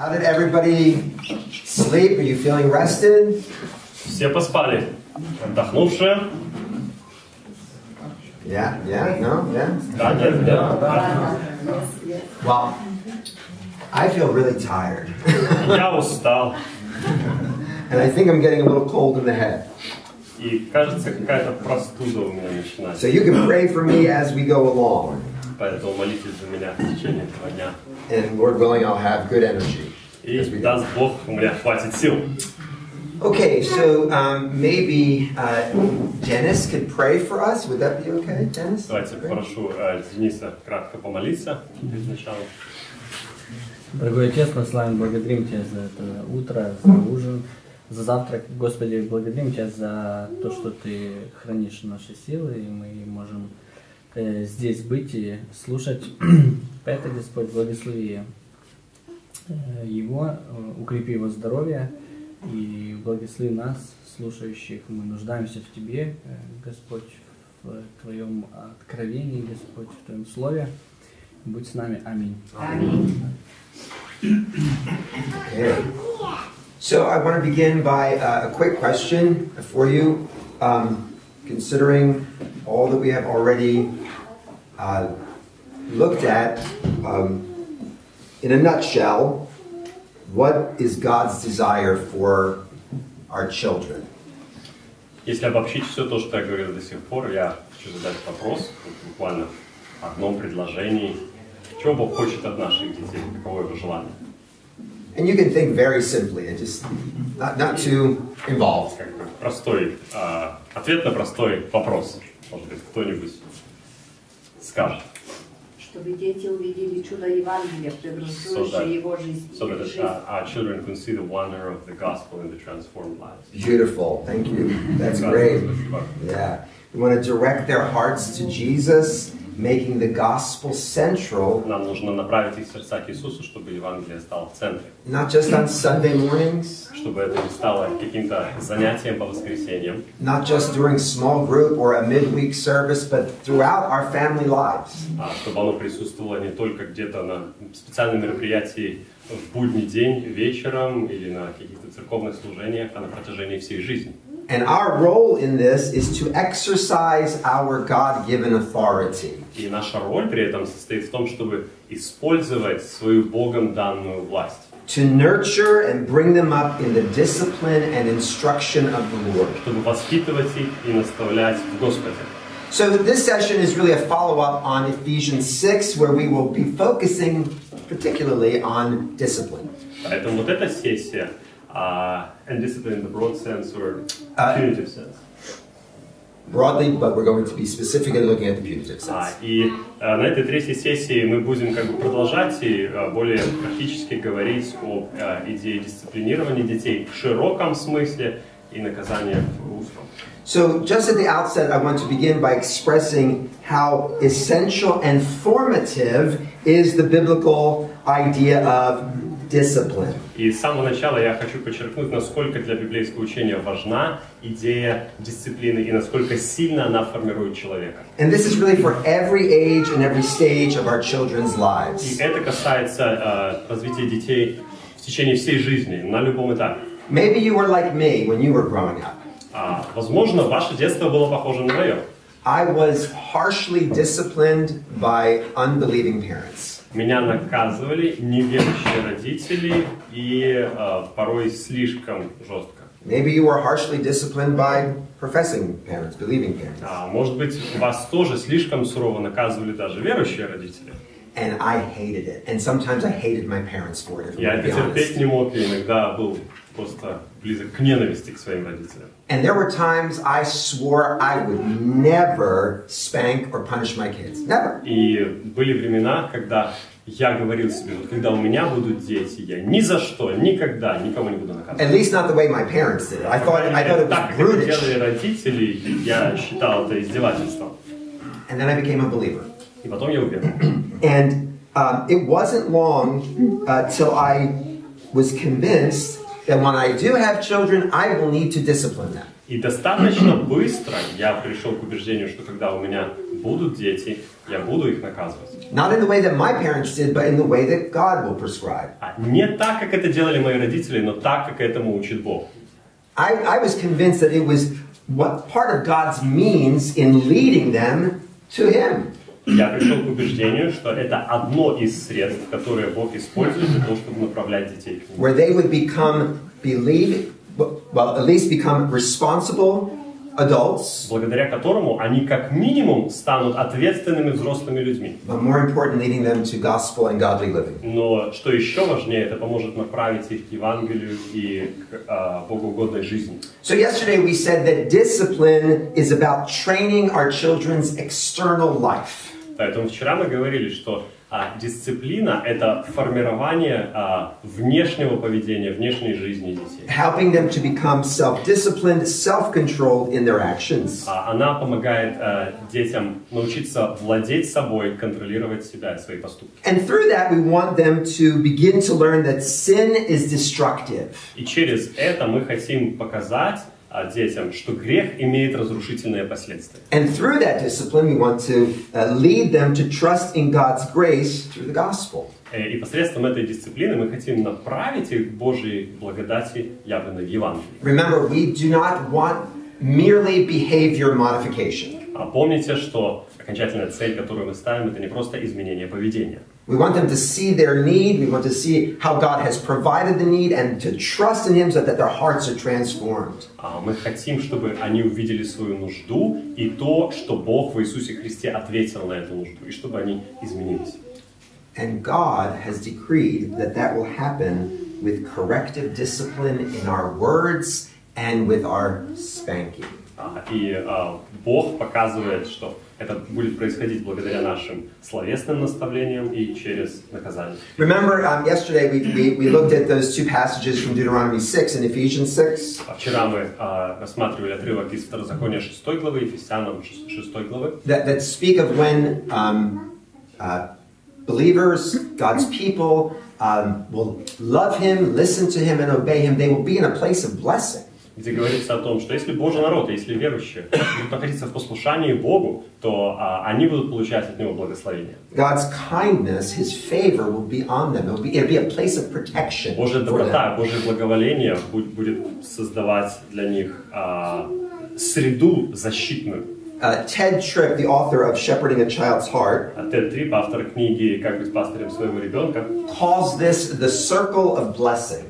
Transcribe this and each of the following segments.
How did everybody sleep? Are you feeling rested? Все поспали. Отдохнувшие? Yeah, no, yeah? Да, нет, да. Well, I feel really tired. Я устал. And I think I'm getting a little cold in the head. И кажется, какая-то простуда у меня начинается. So you can pray for me as we go along. Поэтому молитесь за меня в течение этого дня. And Lord willing, I'll have good energy. И даст Бог, у меня хватит сил. Okay, so maybe Dennis could pray for us. Would that be okay, Dennis? Давайте попрошу Дениса кратко помолиться перед началом. Дорогой Отец, мы славим, благодарим Тебя за это утро, за ужин, за завтрак. Господи, благодарим Тебя за то, что Ты хранишь наши силы, и мы можем здесь быть и слушать. Поэтому, Господь, благослови его, укрепи его здоровье и благослови нас, слушающих. Мы нуждаемся в Тебе, Господь, в Твоем откровении, Господь, в Твоем Слове. Будь с нами. Аминь. Аминь. Okay. So I want to begin by a quick question for you. Considering all that we have already looked at, in a nutshell, what is God's desire for our children? Если обобщить все то, что я говорил до сих пор, я хочу задать вопрос, буквально в одном предложении. Чего Бог хочет от наших детей? Каково его желание? And you can think very simply and just not too involved. Как бы простой ответ на простой вопрос. Может быть, кто-нибудь скажет. Чтобы дети увидели чудо Евангелия, преобразующее его жизнь. So that our children can see the wonder of the gospel in the transformed lives. Beautiful, thank you. That's great. Yeah, we want to direct their hearts to Jesus, making the gospel central. Нам нужно направить их сердца к Иисусу, чтобы Евангелие стало в центре. Not just on Sunday mornings. Чтобы это не стало каким-то занятием по воскресеньям. Not just during small group or a midweek service, but throughout our family lives. Чтобы оно присутствовало не только где-то на специальном мероприятии в будний день, вечером или на каких-то церковных служениях, а на протяжении всей жизни. And our role in this is to exercise our God-given authority. И наша роль при этом состоит в том, чтобы использовать свою Богом данную власть. To nurture and bring them up in the discipline and instruction of the Lord. Чтобы воспитывать их и наставлять в Господе. So this session is really a follow-up on Ephesians 6, where we will be focusing particularly on discipline. Поэтому вот эта сессия, and discipline in the broad sense or punitive sense. Broadly, but we're going to be specifically looking at the punitive sense. И на этой третьей сессии мы будем как бы продолжать и более практически говорить об идее дисциплинирования детей в широком смысле и наказания в узком. So just at the outset, I want to begin by expressing how essential and formative is the biblical idea of discipline. И с самого начала я хочу подчеркнуть, насколько для библейского учения важна идея дисциплины и насколько сильно она формирует человека. And this is really for every age and every stage of our children's lives. И это касается развития детей в течение всей жизни, на любом этапе. Maybe you were like me when you were growing up. Возможно, ваше детство было похоже на мое. I was harshly disciplined by unbelieving parents. Меня наказывали неверующие родители и порой слишком жестко. Maybe you were harshly disciplined by professing parents, believing parents. Может быть, вас тоже слишком сурово наказывали даже верующие родители. And I hated it. And sometimes I hated my parents for it, if Я I'm это to be honest. терпеть не мог и иногда был просто близок к ненависти к своим родителям. And there were times I swore I would never spank or punish my kids. Never. И были времена, когда я говорил себе, вот когда у меня будут дети, я ни за что, никогда никого не буду наказывать. At least not the way my parents did it. I thought it Так, was как это brutish. делали родители, я считал это издевательством. And then I became a believer. И потом я уверовал. And it wasn't long till I was convinced that when I do have children, I will need to discipline them. И достаточно быстро я пришел к убеждению, что когда у меня будут дети, я буду их наказывать. Not in the way that my parents did, but in the way that God will prescribe. Не так, как это делали мои родители, но так, как этому учит Бог. I was convinced that it was what part of God's means in leading them to Him. Я пришел к убеждению, что это одно из средств, которые Бог использует для того, чтобы направлять детей к Нему. Where they would become at least become responsible adults. Благодаря которому они как минимум станут ответственными взрослыми людьми. But more important, leading them to gospel and godly living. Но что еще важнее, это поможет направить их к Евангелию и к богоугодной жизни. So yesterday we said that discipline is about training our children's external life. Поэтому вчера мы говорили, что дисциплина – это формирование внешнего поведения, внешней жизни детей. Helping them to become self-disciplined, self-controlled in their actions. Она помогает детям научиться владеть собой, контролировать себя и свои поступки. And through that we want them to begin to learn that sin is destructive. И через это мы хотим показать детям, что грех имеет разрушительные последствия. And through that discipline, we want to lead them to trust in God's grace through the gospel. И посредством этой дисциплины мы хотим направить их к Божьей благодати, явленной в Евангелии. Remember, we do not want merely behavior modification. Помните, что окончательная цель, которую мы ставим, это не просто изменение поведения. We want them to see their need. We want to see how God has provided the need and to trust in Him so that their hearts are transformed. Мы хотим, чтобы они увидели свою нужду и то, что Бог в Иисусе Христе ответил на эту нужду, и чтобы они изменились. And God has decreed that that will happen with corrective discipline in our words and with our spanking. И Бог показывает, что это будет происходить благодаря нашим словесным наставлениям и через наказание. Remember, yesterday we looked at those two passages from Deuteronomy 6 and Ephesians 6. Вчера мы рассматривали отрывок из Второзакония 6 главы, Ефесянам 6 главы. That speak of when believers, God's people, will love Him, listen to Him, and obey Him. They will be in a place of blessing. Где говорится о том, что если Божий народ, если верующие будут находиться в послушании Богу, то они будут получать от Него благословение. God's kindness, His favor will be on them. It'll be a place of protection. Божья доброта, Божье благоволение будет создавать для них среду защитную. Ted Tripp, the author of Shepherding a Child's Heart, Тед Трип, автор книги «Как быть пастырем своего ребенка», calls this the circle of blessing.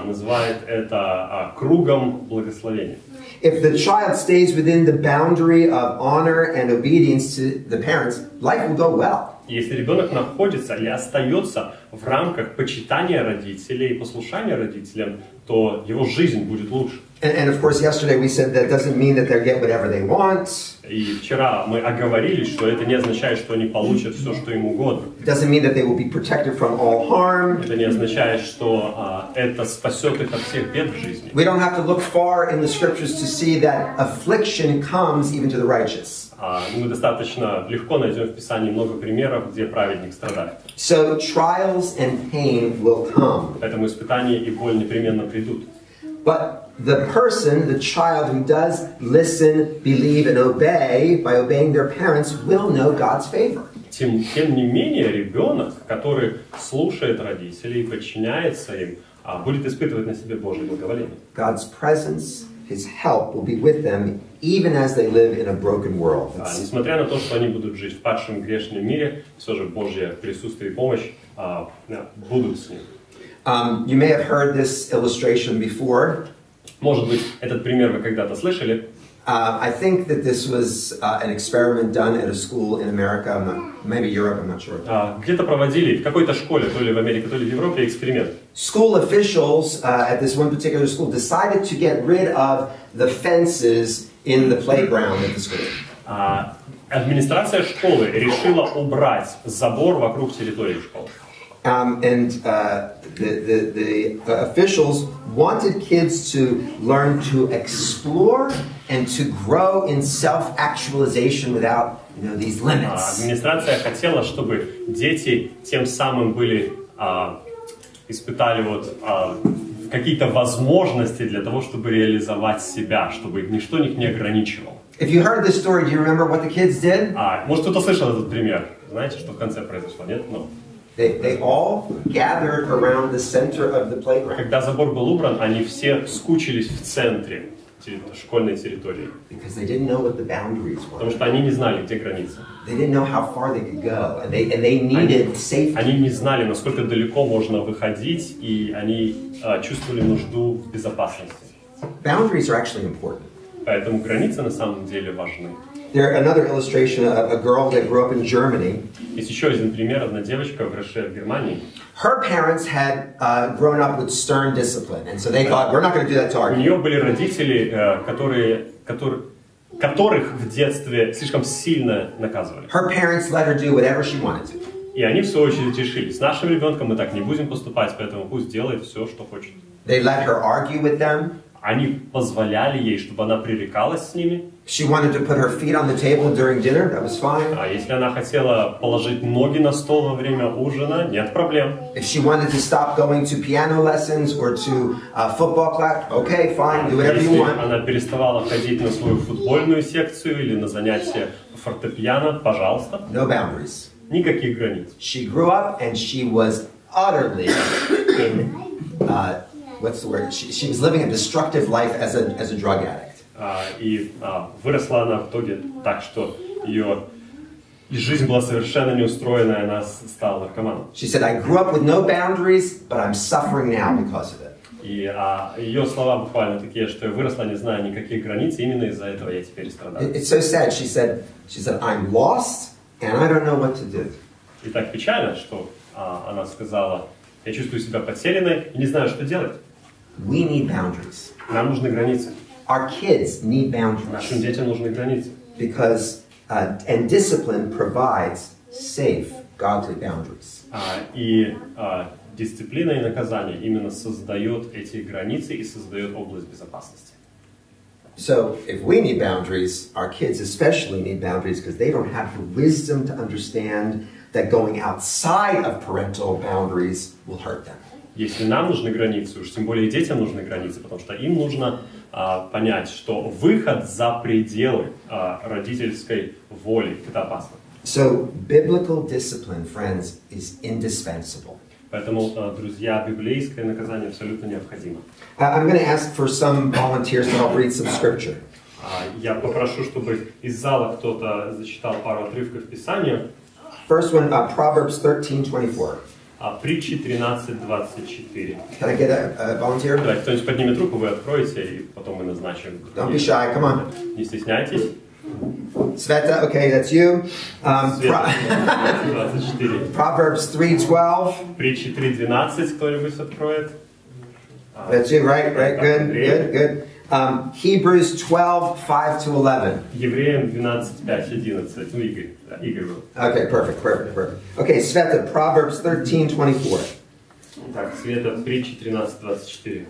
Называет это кругом благословения. If the child stays within the boundary of honor and obedience to the parents, life will go well. Если ребенок находится или остается в рамках почитания родителей и послушания родителям, то его жизнь будет лучше. And of course, yesterday we said that doesn't mean that they'll get whatever they want. И вчера мы оговорились, что это не означает, что они получат все, что им угодно. It doesn't mean that they will be protected from all harm. Это не означает, что это спасет их от всех бед в жизни. We don't have to look far in the scriptures to see that affliction comes even to the righteous. Мы достаточно легко найдем в Писании много примеров, где праведник страдает. So trials and pain will come. Поэтому испытания и боль непременно придут. But the person, the child who does listen, believe, and obey by obeying their parents will know God's favor. Тем не менее, ребенок, который слушает родителей и подчиняется им, будет испытывать на себе Божье благоволение. God's presence, His help will be with them even as they live in a broken world. Несмотря на то, что они будут жить в падшем грешном мире, все же Божье присутствие и помощь будут с ним. You may have heard this illustration before. Может быть, этот пример вы когда-то слышали. I think that this was an experiment done at a school in America, maybe Europe, I'm not sure. Где-то проводили в какой-то школе, то ли в Америке, то ли в Европе, эксперимент. School officials at this one particular school decided to get rid of the fences in the playground at the school. Администрация школы решила убрать забор вокруг территории школы. And the officials wanted kids to learn to explore and to grow in self-actualization without, these limits. Администрация хотела, чтобы дети тем самым испытали какие-то возможности для того, чтобы реализовать себя, чтобы ничто их не ограничивало. If you heard this story, do you remember what the kids did? Может, кто-то слышал этот пример? Знаете, что в конце произошло? Нет? Ну. They all gathered around the center of the playground. Когда забор был убран, они все скучились в центре школьной территории. Because they didn't know what the boundaries were. Потому что они не знали, где границы. They didn't know how far they could go, and they needed safety. Они не знали, насколько далеко можно выходить, и они чувствовали нужду в безопасности. Boundaries are actually important. Поэтому границы на самом деле важны. There another illustration of a girl that grew up in Germany. Есть еще один пример, одна девочка, выросшая в Германии. Her parents had grown up with stern discipline, and so they thought, we're not going to do that to our kids. У нее были родители, которых в детстве слишком сильно наказывали. Her parents let her do whatever she wanted to. И они, в свою очередь, решили, с нашим ребенком мы так не будем поступать, поэтому пусть делает все, что хочет. They let her argue with them. Они позволяли ей, чтобы она пререкалась с ними. She wanted to put her feet on the table during dinner. That was fine. А если она хотела положить ноги на стол во время ужина, нет проблем. If she wanted to stop going to piano lessons or to football class, okay, fine, do whatever you Если want. она переставала ходить на свою футбольную секцию или на занятия по фортепиано, пожалуйста. No boundaries. Никаких границ. She grew up and she was utterly, what's the word? She was living a destructive life as a drug addict. И выросла она в итоге так, что ее жизнь была совершенно неустроенная, она стала наркоманом. She said, I grew up with no boundaries, but I'm suffering now because of it. И ее слова буквально такие, что я выросла, не зная никаких границ, и именно из-за этого я теперь страдаю. It's so sad. She said, I'm lost and I don't know what to do. И так печально, что она сказала, я чувствую себя потерянной и не знаю, что делать. We need boundaries. Нам нужны границы. Our kids need boundaries. Нашим детям нужны границы. Because, and discipline provides safe, godly boundaries. И дисциплина и наказание именно создает эти границы и создает область безопасности. So, if we need boundaries, our kids especially need boundaries because they don't have the wisdom to understand that going outside of parental boundaries will hurt them. Если нам нужны границы, уж тем более и детям нужны границы, потому что им нужно понять, что выход за пределы родительской воли – это опасно. So, biblical discipline, friends, is indispensable. Поэтому, друзья, библейское наказание абсолютно необходимо. I'm going to ask for some volunteers to help read some scripture. Я попрошу, чтобы из зала кто-то зачитал пару отрывков Писания. First one, Proverbs 13:24. Притчи 13:24. Can I get a volunteer? Давайте, кто-нибудь поднимет руку, вы откроете, и потом мы назначим. Don't be shy, come on. Не стесняйтесь. Sveta, okay, that's you. Света, 24. Proverbs 3:12. Притчи 3:12, кто-нибудь откроет? That's you, right? Good. Hebrews 12:5-11. Евреям 12:5-11. Ну, Игорь был. Okay, perfect. Okay, Sveta, Proverbs 13:24. Так, Света, притчи 13:24.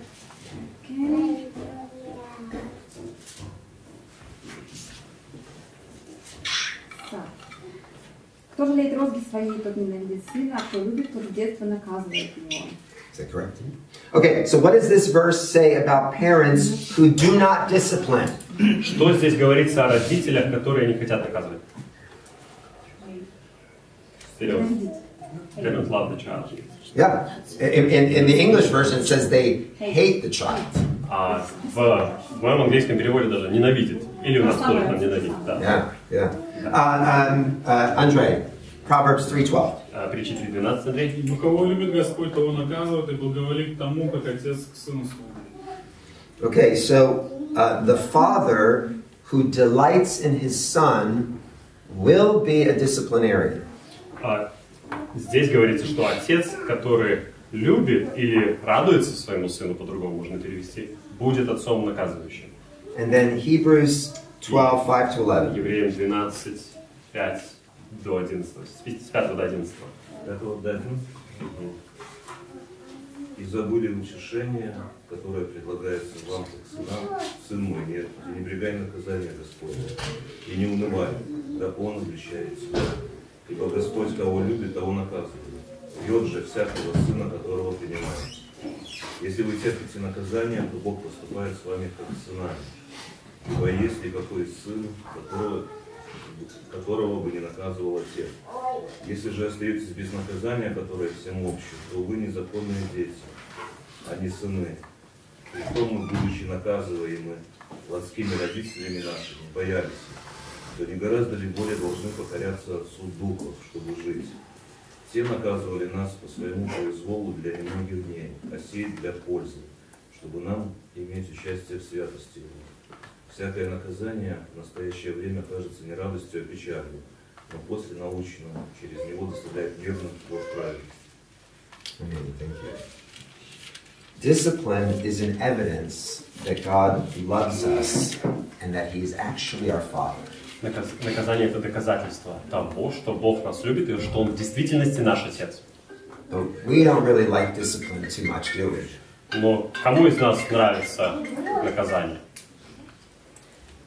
Кто жалеет розги своей, тот ненавидит сына, а кто любит, тот с детства наказывает его. Is that correct? Okay, so what does this verse say about parents who do not discipline? Что здесь говорится о родителях, которые не хотят наказывать? Серьезно. They don't love the child. Yeah. In the English version, it says they hate the child. В моем английском переводе даже ненавидит. Или у нас тоже там ненавидит, да. Yeah. Andre, Proverbs 3:12. Притчи 3:12, Андрей. Но кого любит Господь, того наказывает и благоволит тому, как отец к сыну своему. Okay, so the father who delights in his son will be a disciplinarian. Здесь говорится, что отец, который любит или радуется своему сыну, по-другому можно перевести, будет отцом наказывающим. And then Hebrews 12:5-11. Евреям 12:5-11. С 5 до 11. И забыли утешение, которое предлагается вам как сынам, сын мой, не пренебрегай наказание Господне, и не унывай, да Он обличает себя. Ибо Господь, кого любит, того наказывает. Бьет же всякого сына, которого принимает. Если вы терпите наказание, то Бог поступает с вами как с сынами. Ибо есть ли какой сын, которого бы не наказывал отец? Если же остаетесь без наказания, которое всем общее, то вы незаконные дети, а не сыны. И что мы, будучи наказываемы плотскими родителями нашими, боялись, то не гораздо ли более должны покоряться Отцу Духов, чтобы жить? Те наказывали нас по своему произволу для немногих дней, а сей для пользы, чтобы нам иметь участие в святости Его. Всякое наказание в настоящее время кажется не радостью, а печалью, но после научного через него доставляет мирную плод праведности. Discipline is an evidence that God loves us and that He is actually our Father. Наказание – это доказательство того, что Бог нас любит и что Он в действительности наш Отец. But we don't really like discipline too much, do we? Но кому из нас нравится наказание?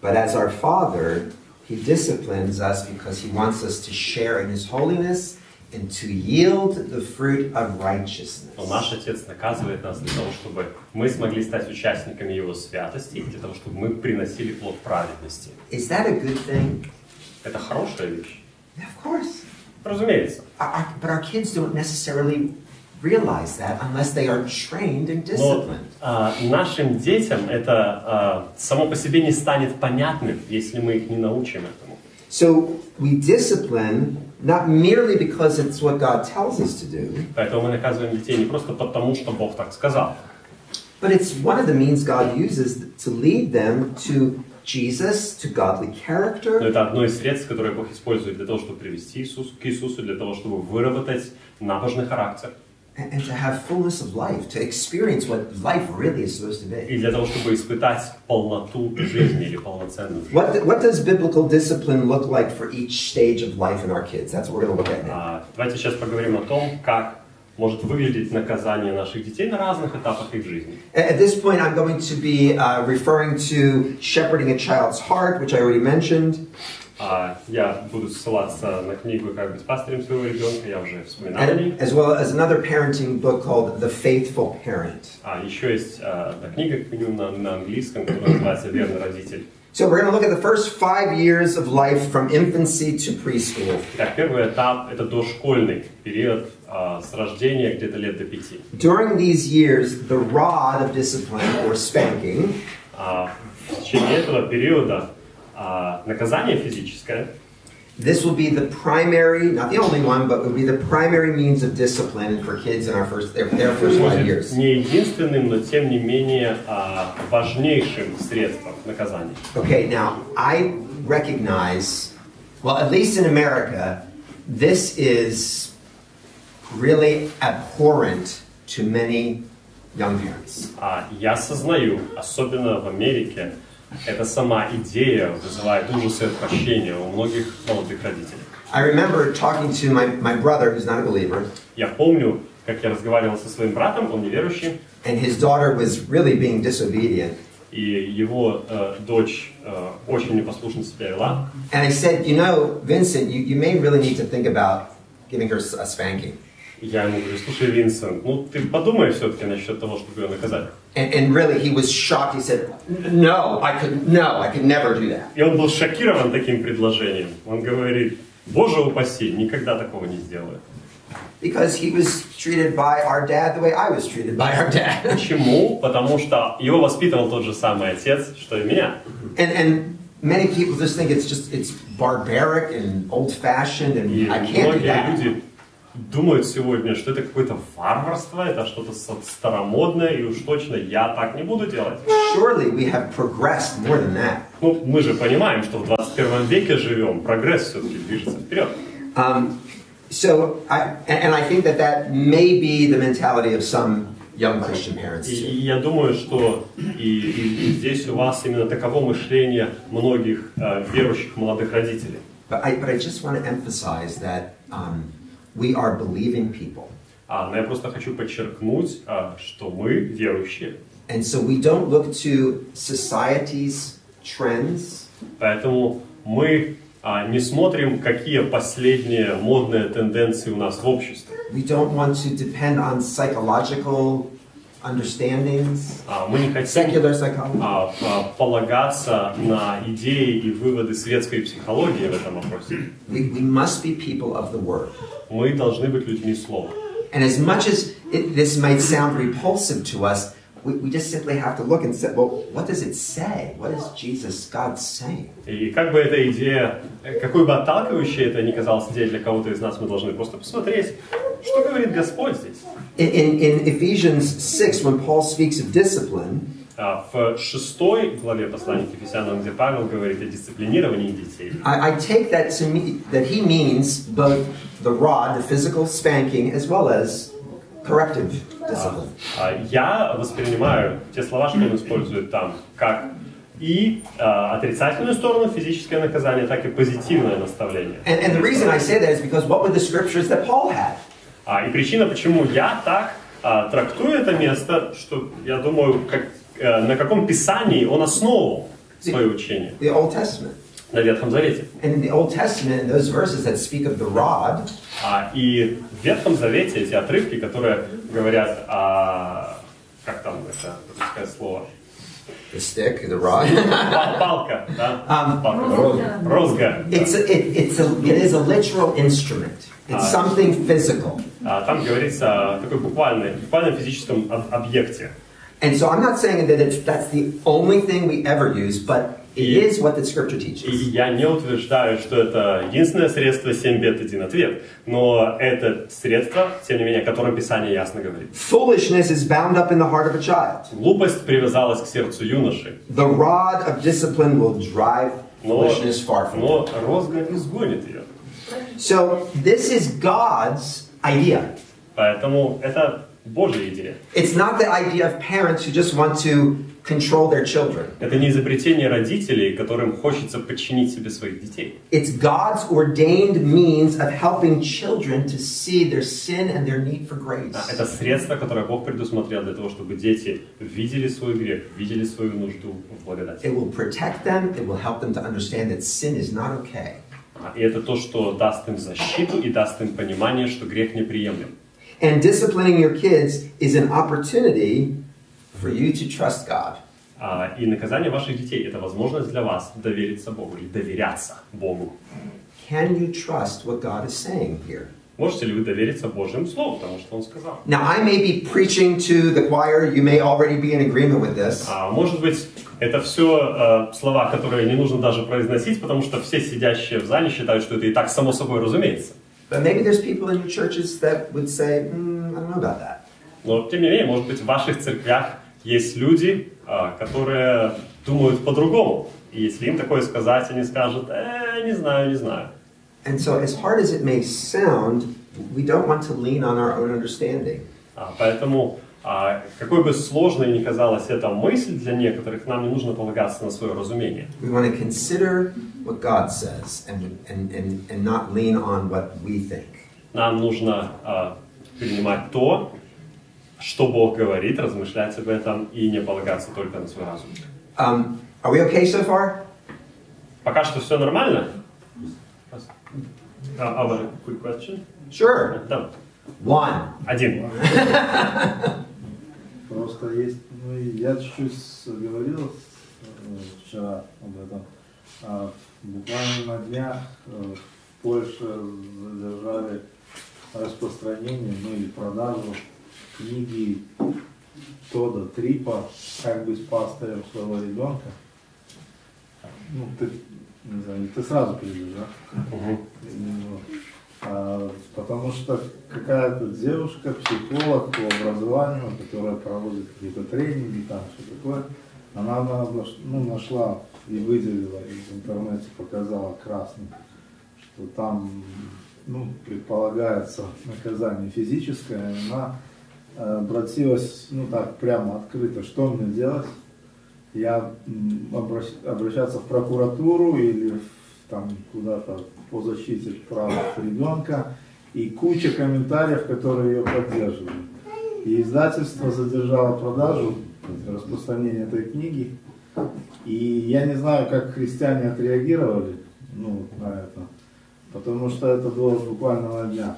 But as our Father, He disciplines us because He wants us to share in His holiness and to yield the fruit of righteousness. Но наш Отец наказывает нас для того, чтобы мы смогли стать участниками Его святости, для того, чтобы мы приносили плод праведности. Is that a good thing? Это хорошая вещь. Yeah, of course. Разумеется. But our kids don't necessarily realize that unless they are trained and disciplined. Но нашим детям это само по себе не станет понятным, если мы их не научим этому. So we discipline not merely because it's what God tells us to do. Поэтому мы наказываем детей не просто потому, что Бог так сказал. But it's one of the means God uses to lead them to Jesus, to godly character. Но это одно из средств, которое Бог использует для того, чтобы привести к Иисусу, для того, чтобы выработать набожный характер. And to have fullness of life, to experience what life really is supposed to be. И для того, чтобы испытать полноту жизни или полноценную жизнь. What does biblical discipline look like for each stage of life in our kids? That's what we're going to look at now. Давайте сейчас поговорим о том, как может выглядеть наказание наших детей на разных этапах их жизни. At this point, I'm going to be referring to shepherding a child's heart, which I already mentioned. Я буду ссылаться на книгу «Как быть пастырем своего ребенка», я уже вспоминал о ней. As well as another parenting book called The Faithful Parent. Еще есть одна книга, как минимум на английском, которая называется «Верный родитель». So we're going to look at the first 5 years of life from infancy to preschool. Так, первый этап – это дошкольный период с рождения где-то лет до 5. During these years, the rod of discipline, or spanking, В течение этого периода наказание физическое. This will be the primary, not the only one, but will be the primary means of discipline for kids in their first 5 years. Не единственным, но тем не менее важнейшим средством наказания. Okay, now I recognize, well, at least in America, this is really abhorrent to many young parents. Я осознаю, особенно в Америке, эта сама идея вызывает ужас и отвращение у многих молодых родителей. I remember talking to my brother, who's not a believer. Я помню, как я разговаривал со своим братом, он неверующий. And his daughter was really being disobedient. И его дочь очень непослушно себя вела. And I said, you know, Vincent, you may really need to think about giving her a spanking. Я ему говорю, слушай, Винсент, ну ты подумай все-таки насчет того, чтобы ее наказать. And really, he was shocked. He said, no, I could never do that. И он был шокирован таким предложением. Он говорит, Боже упаси, никогда такого не сделаю. Because he was treated by our dad the way I was treated by our dad. Почему? Потому что его воспитывал тот же самый отец, что и меня. And many people just think it's barbaric and old-fashioned, and I can't do that. Люди думают сегодня, что это какое-то варварство, это что-то старомодное, и уж точно я так не буду делать. Surely we have progressed more than that. Ну, мы же понимаем, что в 21 веке живем, прогресс все-таки движется вперед. So I think that may be the mentality of some young Christian parents too. И я думаю, что и здесь у вас именно таково мышление многих верующих молодых родителей. But I just want to emphasize that we are believing people. Но я просто хочу подчеркнуть, что мы верующие. And so we don't look to society's trends. Поэтому мы не смотрим, какие последние модные тенденции у нас в обществе. We don't want to depend on psychological understandings, Мы не хотим secular psychology. полагаться на идеи и выводы светской психологии в этом вопросе. We must be people of the Word. Мы должны быть людьми слова. And as much as this might sound repulsive to us, we just simply have to look and say, well, what does it say? What is Jesus, God, saying? И как бы эта идея, какой бы отталкивающей это ни казалась идея для кого-то из нас, мы должны просто посмотреть, что говорит Господь здесь. In Ephesians 6, when Paul speaks of discipline, В 6 главе послания к Ефесянам, где Павел говорит о дисциплинировании детей, I take that to mean that he means both the rod, the physical spanking, as well as corrective discipline. Я воспринимаю те слова, что он использует там, как и отрицательную сторону физическое наказание, так и позитивное наставление. And the reason I say that is because what were the scriptures that Paul had? И причина, почему я так трактую это место, что я думаю, на каком писании он основывал свое учение. The Old Testament. На Ветхом Завете. And in the Old Testament, those verses that speak of the rod, И в Ветхом Завете эти отрывки, которые говорят о... Как там это русское слово? the stick, the rod. Палка, да? Палка. Розга. It is a literal instrument. It's something physical. Там говорится о такой буквальном физическом объекте. And so I'm not saying that that's the only thing we ever use, but it is what the scripture И teaches. я не утверждаю, что это единственное средство 7 бед, 1 ответ. Но это средство, тем не менее, о котором Писание ясно говорит. Foolishness is bound up in the heart of a child. Глупость привязалась к сердцу юноши. The rod of discipline will drive foolishness far from Но them. розга изгонит ее. So this is God's idea. Поэтому это Божья идея. It's not the idea of parents who just want to control their children. Это не изобретение родителей, которым хочется подчинить себе своих детей. It's God's ordained means of helping children to see their sin and their need for grace. Это средство, которое Бог предусмотрел для того, чтобы дети видели свой грех, видели свою нужду в благодати. It will protect them. It will help them to understand that sin is not okay. И это то, что даст им защиту и даст им понимание, что грех неприемлем. And disciplining your kids is an opportunity for you to trust God. И наказание ваших детей – это возможность для вас довериться Богу или доверяться Богу. Can you trust what God is saying here? Можете ли вы довериться Божьему Слову, тому, что Он сказал? Now, I may be preaching to the choir. You may already be in agreement with this. Может быть, это все слова, которые не нужно даже произносить, потому что все сидящие в зале считают, что это и так само собой разумеется. But maybe there's people in your churches that would say, I don't know about that. Но, тем не менее, может быть, в ваших церквях есть люди, которые думают по-другому. И если им такое сказать, они скажут, не знаю, не знаю. And so, as hard as it may sound, we don't want to lean on our own understanding. Поэтому, какой бы сложной ни казалась эта мысль для некоторых, нам не нужно полагаться на свое разумение. We want to consider what God says and not lean on what we think. Нам нужно принимать то, что Бог говорит, размышлять об этом и не полагаться только на свой разум. Are we okay so far? Пока что все нормально? A quick question? Sure. Да. One. Один. Просто есть, я чуть-чуть говорил вчера об этом. Буквально на днях в Польше задержали распространение, или продажу книги Тодда Трипа «Как быть пастырем своего ребенка». Ты, не знаю, ты сразу придешь, да? Потому что какая-то девушка, психолог по образованию, которая проводит какие-то тренинги, там все такое, она нашла и выделила, и в интернете показала красным, что там предполагается наказание физическое, она обратилась так прямо открыто, что мне делать? Я обращаться в прокуратуру или там куда-то по защите прав ребенка, и куча комментариев, которые ее поддерживают. И издательство задержало продажу, распространение этой книги, и я не знаю, как христиане отреагировали на это, потому что это было буквально на днях.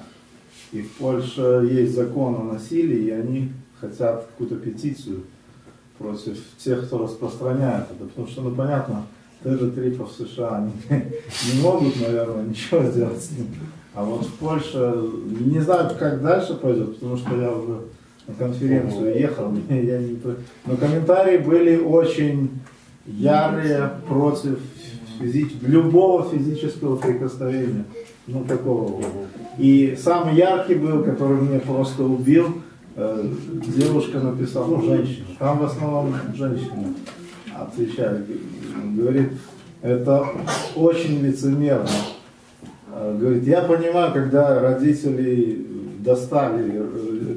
И в Польше есть закон о насилии, и они хотят какую-то петицию против тех, кто распространяет это. Потому что, ну понятно, даже трипов в США они не могут, наверное, ничего сделать с ним. А вот в Польше, не знаю, как дальше пойдет, потому что я уже на конференцию ехал, но комментарии были очень ярые против любого физического прикосновения, ну такого. И самый яркий был, который меня просто убил, девушка написала, ну женщина, там в основном женщины отвечали, говорит, это очень лицемерно. Говорит, я понимаю, когда родители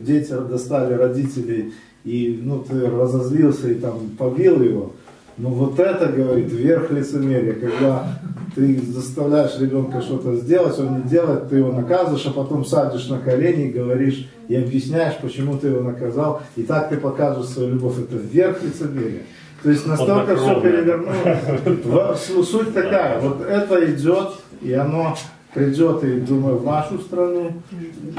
дети достали родителей, и ну, ты разозлился и там побил его, но вот это, говорит, верх лицемерия, когда ты заставляешь ребенка что-то сделать, он не делает, ты его наказываешь, а потом садишь на колени и говоришь, и объясняешь, почему ты его наказал, и так ты покажешь свою любовь, это верх лицемерия. То есть настолько все перевернулось. Суть такая, вот это идет, и оно придет, и думаю, в нашу страну,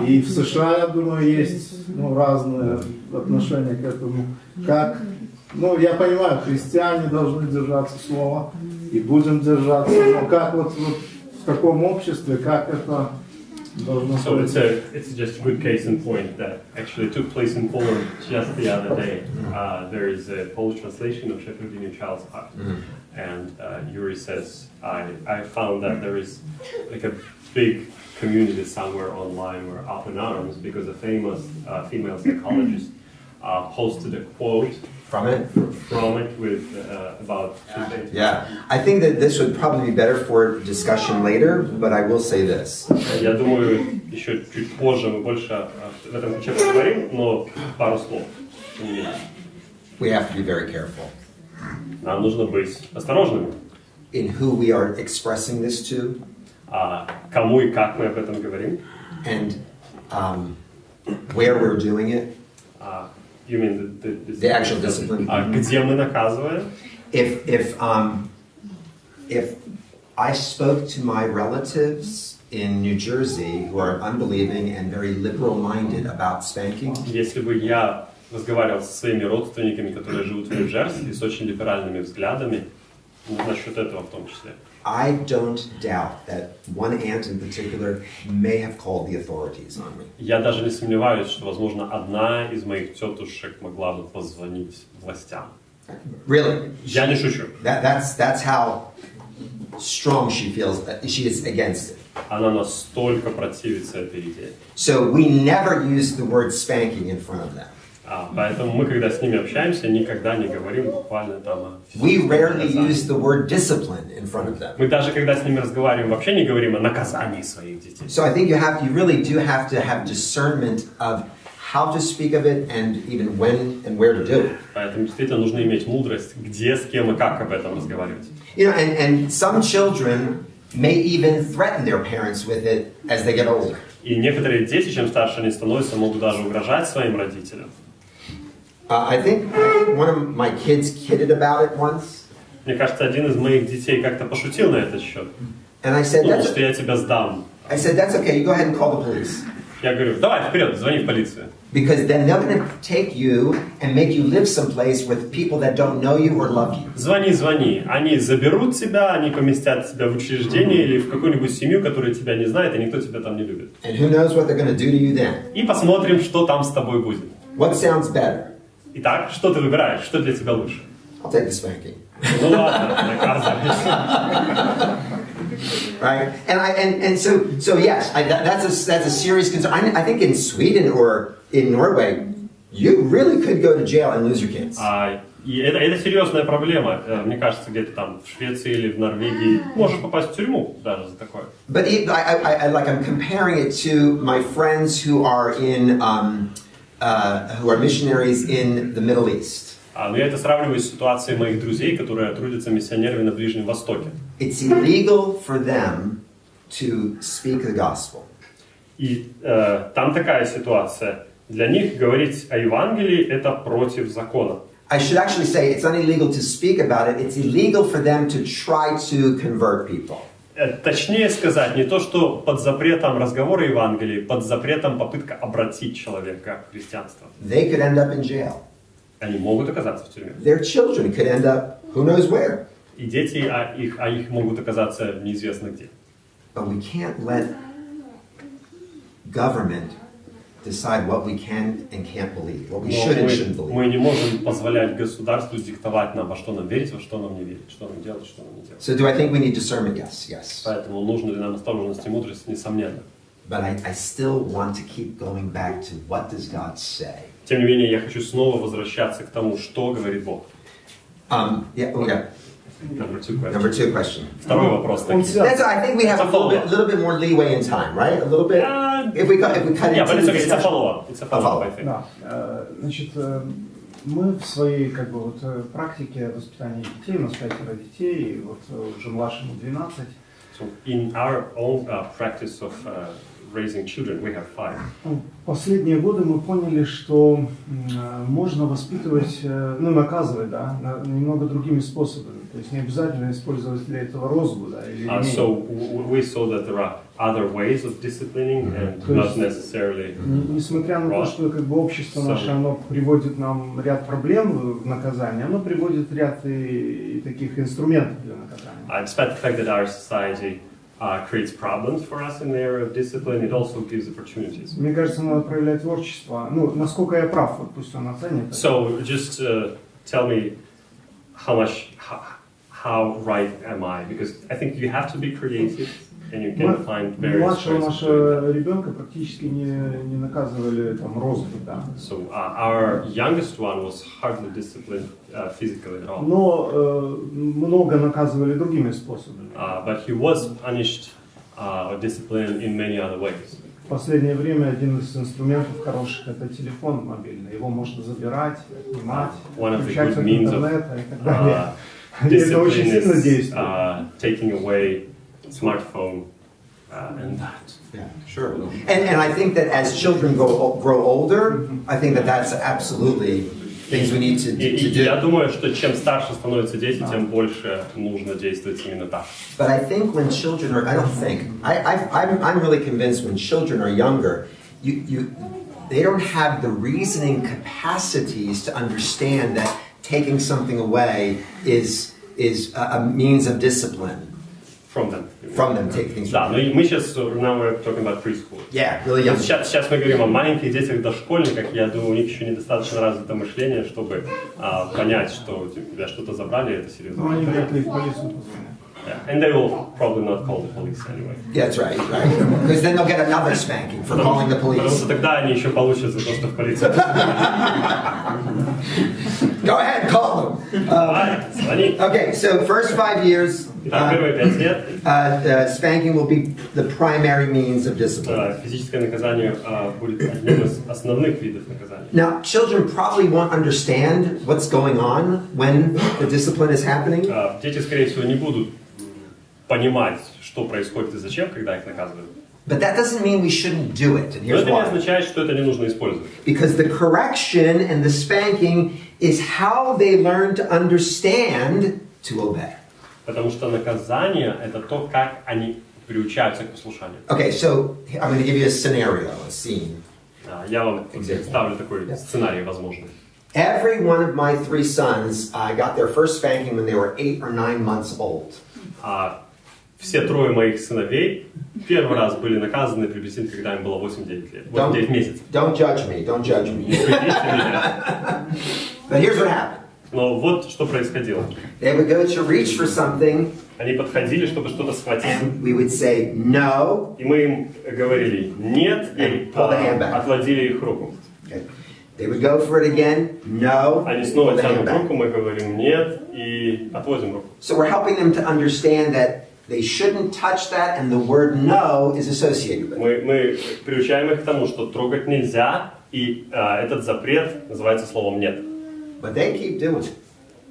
и в США, я думаю, есть разные отношения к этому. Как, я понимаю, христиане должны держаться слова, и будем держаться, но как вот в таком обществе, как это должно быть? So it's just a good case in point that actually took place in Poland just the other day. There is a Polish translation of Shepherding a Child's Heart. And Yuri says, I found that there is like a big community somewhere online were up in arms because a famous female psychologist posted a quote from it with about yeah. I think that this would probably be better for discussion later, but I will say this. Я думаю, еще чуть позже мы больше в этом ключе поговорим, но пару слов. We have to be very careful. Нам нужно быть осторожными. In who we are expressing this to. Кому и как мы об этом говорим. And where we're doing it. You mean the actual discipline. Где мы наказываем? If I spoke to my relatives in New Jersey who are unbelieving and very liberal-minded about spanking. Если бы я разговаривал со своими родственниками, которые живут в Нью-Джерси, с очень либеральными взглядами, насчет этого в том числе. I don't doubt that one aunt in particular may have called the authorities on me. Я даже не сомневаюсь, что, возможно, одна из моих тетушек могла бы позвонить властям. Really? Я не шучу. That's how strong she feels that she is against it. Она настолько противится этой идее. So we never use the word spanking in front of them. Поэтому мы, когда с ними общаемся, никогда не говорим буквально там о... We rarely use the word discipline in front of them. Мы даже когда с ними разговариваем, вообще не говорим о наказании своих детей. So I think you really do have to have discernment of how to speak of it and even when and where to do it. Поэтому действительно нужно иметь мудрость, где, с кем и как об этом разговаривать. You know, and some children may even threaten their parents with it as they get older. И некоторые дети, чем старше они становятся, могут даже угрожать своим родителям. I think one of my kids kidded about it once. Мне кажется, один из моих детей как-то пошутил на этот счет. And I said, Думал, что я тебя сдам. I said, that's okay, you go ahead and call the police. Я говорю, давай, вперед, звони в полицию. Because then they're going to take you and make you live someplace with people that don't know you or love you. Звони, звони. Они заберут тебя, они поместят тебя в учреждение или в какую-нибудь семью, которая тебя не знает, и никто тебя там не любит. And who knows what they're going to do to you then? И посмотрим, что там с тобой будет. What sounds better? Итак, что ты выбираешь? Что для тебя лучше? I'll take the spanking. Ну ладно, наказывайся. Right, and so yes, that's a serious concern. I think in Sweden or in Norway, you really could go to jail and lose your kids. И это серьезная проблема. Мне кажется, где-то там в Швеции или в Норвегии можешь попасть в тюрьму даже за такое. But I'm comparing it to my friends who are who are missionaries in the Middle East. Но я это сравниваю с ситуацией моих друзей, которые трудятся миссионерами на Ближнем Востоке. It's illegal for them to speak the gospel. И там такая ситуация. Для них говорить о Евангелии – это против закона. I should actually say it's not illegal to speak about it. It's illegal for them to try to convert people. точнее сказать, не то, что под запретом разговора Евангелия, под запретом попытка обратить человека в христианство. They could end up in jail. Они могут оказаться в тюрьме. Their children could end up who knows where. И дети, их могут оказаться неизвестно где. But we can't let government decide what we can and can't believe, what we should and shouldn't believe. Мы не можем позволять государству диктовать нам, во что нам верить, во что нам не верить, что нам делать, что нам не делать. So do I think we need discernment? Yes, yes. Поэтому нужно ли нам осторожность и мудрость, несомненно. But I still want to keep going back to what does God say. Тем не менее, я хочу снова возвращаться к тому, что говорит Бог. Number two question. Второй вопрос. I think we have a little bit more leeway in time, right? A little bit. If we cut into the discussion. It's a follow-up, I think. Да. Значит, мы в своей практике воспитания детей, у нас 5 детей, и вот уже младшему 12. So in our own practice of raising children, we have 5. Последние годы мы поняли, что можно воспитывать, наказывать, немного другими способами. То есть не обязательно использовать для этого розгу, или So we saw that there are other ways of disciplining and not necessarily. Несмотря на то, что общество наше, оно приводит нам ряд проблем в наказании, оно приводит ряд и таких инструментов для наказания. Despite the fact that our society creates problems for us in the area of discipline, it also gives opportunities. Мне кажется, надо проявлять творчество. Насколько я прав, пусть он оценит. So just tell me how right am I? Because I think you have to be creative and you can find various Младшего ways. нашего ребенка практически не наказывали розгой, So our youngest one was hardly disciplined physically at all. Но много наказывали другими способами. But he was punished or disciplined in many other ways. В последнее время один из инструментов хороших — это телефон мобильный. Его можно забирать, отнимать, включать в интернет и так далее. Это очень сильно действует. Taking away smartphone and that. Yeah, sure. And I think that as children grow older, I think that that's absolutely things we need to do. Я думаю, что чем старше становятся дети, тем больше нужно действовать именно так. But I think when children are, I'm really convinced when children are younger, they don't have the reasoning capacities to understand that taking something away is a means of discipline. From them, take things. Да, но мы сейчас, now we're talking about preschool. Yeah, really young. Сейчас мы говорим о маленьких детях, дошкольниках. Я думаю, у них еще недостаточно развито мышление, чтобы понять, что тебя что-то забрали, это серьезно. Но они вряд ли в полицию позвонят. And they will probably not call the police anyway. Yeah, that's right. Because then they'll get another spanking for calling the police. Потому что тогда они еще получат за то, что в полицию. Go ahead, call them. Звони. Okay, so first 5 years, Первые 5 лет spanking will be the primary means of discipline. Физическое наказание будет одним из основных видов наказания. Now, children probably won't understand what's going on when the discipline is happening. Дети, скорее всего, не будут понимать, что происходит и зачем, когда их наказывают. But that doesn't mean we shouldn't do it. And here's Но это не why. означает, что это не нужно использовать. Because the correction and the spanking is how they learn to understand to obey. Потому что наказание – это то, как они приучаются к послушанию. Okay, so I'm going to give you a scenario, a scene. Я вам представлю такой сценарий возможный. Every one of my 3 sons got their first spanking when they were 8 or 9 months old. Все 3 моих сыновей первый раз были наказаны приблизительно, когда им было 8-9 лет. 8-9 месяцев. Don't judge me, don't judge me. Не судите меня. But here's what happened. Но вот что происходило. They would go to reach for something. Они подходили, чтобы что-то схватить. And we would say no. И мы им говорили нет и отводили их руку. Okay. They would go for it again. No. Они снова тянут руку, мы говорим нет и отводим руку. So we're helping them to understand that they shouldn't touch that, and the word no is associated with it. Мы приучаем их к тому, что трогать нельзя, и этот запрет называется словом нет. But they keep doing it.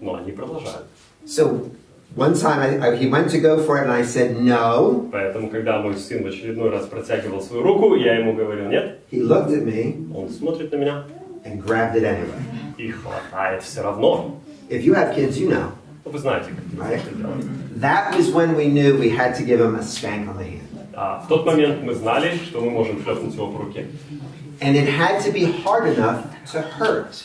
Но они продолжают. So one time he went to go for it, and I said no. Поэтому, когда мой сын в очередной раз протягивал свою руку, я ему говорил нет. He looked at me. Он смотрит на меня. And grabbed it anyway. И хватает все равно. If you have kids, you know. Вы знаете, как это делать. That was when we knew we had to give him a spank on the hand. В тот момент мы знали, что мы можем шлепнуть его по руке. And it had to be hard enough to hurt.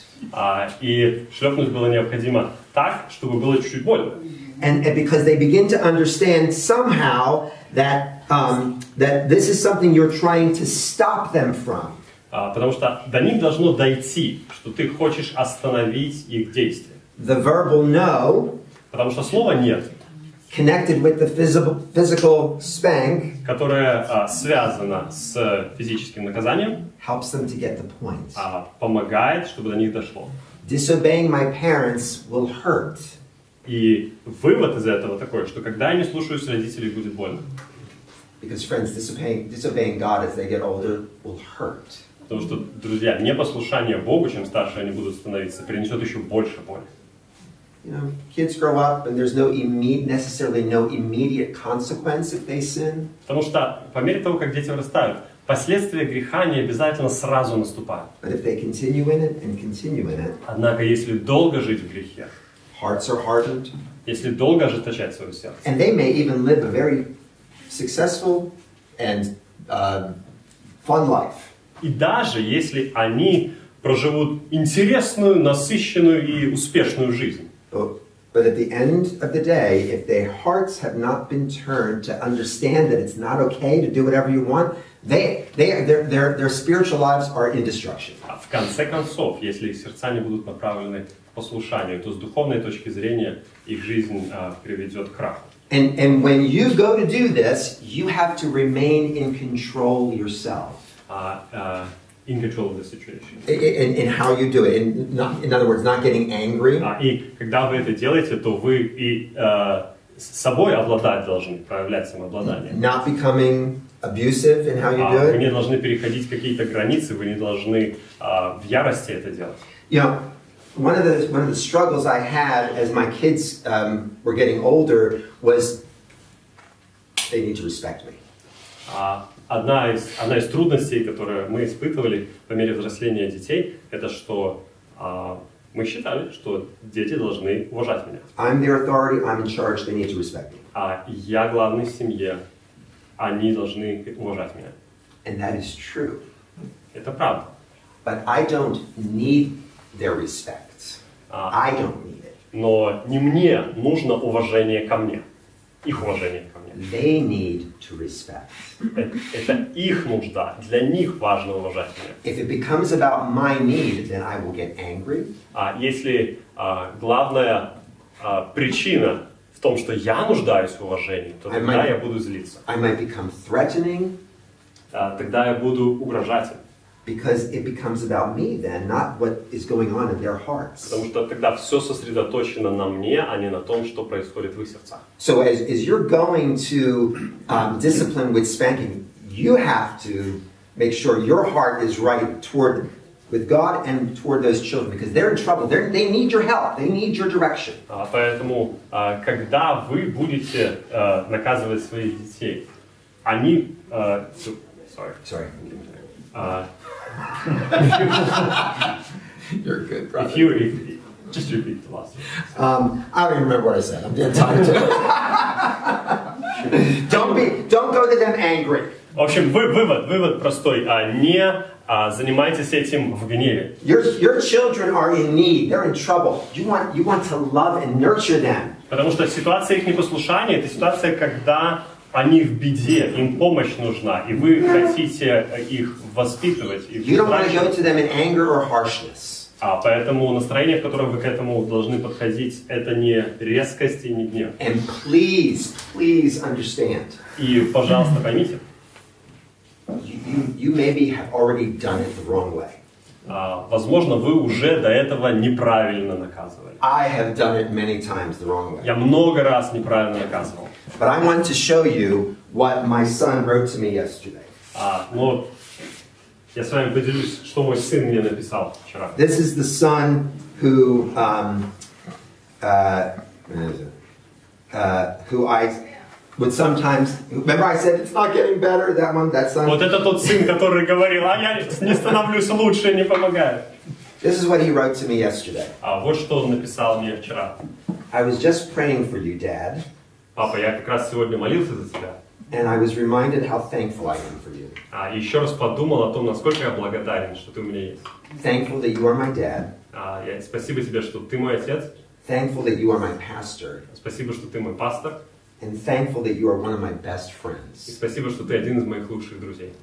И шлепнуть было необходимо так, чтобы было чуть-чуть больно. And because they begin to understand somehow that that this is something you're trying to stop them from. Потому что до них должно дойти, что ты хочешь остановить их действия. The verbal no, потому что слово нет, connected with the physical spank, которое связано с физическим наказанием, helps them to get the point. Помогает, чтобы до них дошло. Disobeying my parents will hurt. И вывод из этого такой, что когда я не слушаюсь родителей, будет больно. Because friends, disobeying God as they get older will hurt. Потому что, друзья, непослушание Богу, чем старше они будут становиться, принесет еще больше боли. You know, kids grow up and there's necessarily no immediate consequence if they sin. Потому что по мере того, как дети вырастают, последствия греха не обязательно сразу наступают. But if they continue in it and continue in it, однако, если долго жить в грехе, hearts are hardened, если долго ожесточать свое сердце, and they may even live a very successful and fun life. И даже если они проживут интересную, насыщенную и успешную жизнь. But at the end of the day, if their hearts have not been turned to understand that it's not okay to do whatever you want, their spiritual lives are in destruction. В конце концов, если их сердца не будут направлены к послушанию, то с духовной точки зрения их жизнь приведет к краху. And when you go to do this, you have to remain in control yourself. In control of the situation. In how you do it. In other words, not getting angry. И когда вы это делаете, то вы и с собой обладать должны, проявлять самообладание. Not becoming abusive in how you do it. Вы не должны переходить какие-то границы, вы не должны в ярости это делать. You know, one of the struggles I had as my kids were getting older was they need to respect me. Одна из трудностей, которые мы испытывали по мере взросления детей, это что мы считали, что дети должны уважать меня. I'm their authority, I'm in charge, they need to respect me. Я главный в семье, они должны уважать меня. And that is true. Это правда. But I don't need their respect. I don't need it. Но не мне нужно уважение ко мне. Их уважение ко мне. They need to respect. Это их нужда. Для них важно уважать меня. If it becomes about my need, then I will get angry. Если главная причина в том, что я нуждаюсь в уважении, то тогда я буду злиться. I might become threatening. Тогда я буду угрожать им. Because it becomes about me then, not what is going on in their hearts. Потому что тогда все сосредоточено на мне, а не на том, что происходит в их сердцах. So as you're going to discipline with spanking, you have to make sure your heart is right with God and toward those children, because they're in trouble. They need your help. They need your direction. Поэтому, когда вы будете наказывать своих детей, они... Sorry. You're good, brother. Just repeat the last one. I don't even remember what I said. I'm dead tired too. Don't go to them angry. В общем, вывод простой. Не занимайтесь этим в гневе. Your children are in need. They're in trouble. You want to love and nurture them. Потому что ситуация их непослушания – это ситуация, когда они в беде, им помощь нужна, и вы хотите их воспитывать. You don't want to go to them in anger or harshness. Поэтому настроение, в котором вы к этому должны подходить, это не резкость и не гнев. And please understand. И, пожалуйста, поймите. You maybe have already done it the wrong way. Возможно, вы уже до этого неправильно наказывали. I have done it many times the wrong way. Я много раз неправильно наказывал. But I want to show you what my son wrote to me yesterday. Но я с вами поделюсь, что мой сын мне написал вчера. This is the son who I would sometimes. Remember, I said it's not getting better. That son. Вот это тот сын, который говорил, я не становлюсь лучше, не помогает. This is what he wrote to me yesterday. Вот что он написал мне вчера. I was just praying for you, Dad. Папа, я как раз сегодня молился за тебя. And I was reminded how thankful I am for you. И еще раз подумал о том, насколько я благодарен, что ты у меня есть. Thankful that you are my dad. Спасибо тебе, что ты мой отец. Thankful that you are my pastor. Спасибо, что ты мой пастор. And thankful that you are one of my best friends. И спасибо, что ты один из моих лучших друзей.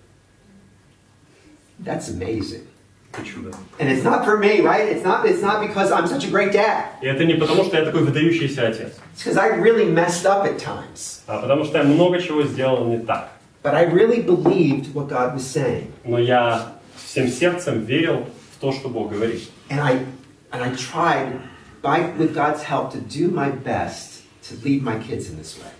That's amazing. Это чудо. And it's not for me, right? It's not because I'm such a great dad. И это не потому, что я такой выдающийся отец. It's because I really messed up at times. Потому что я много чего сделал не так. But I really believed what God was saying. Но я всем сердцем верил в то, что Бог говорит. And I tried, with God's help, to do my best to lead my kids in this way.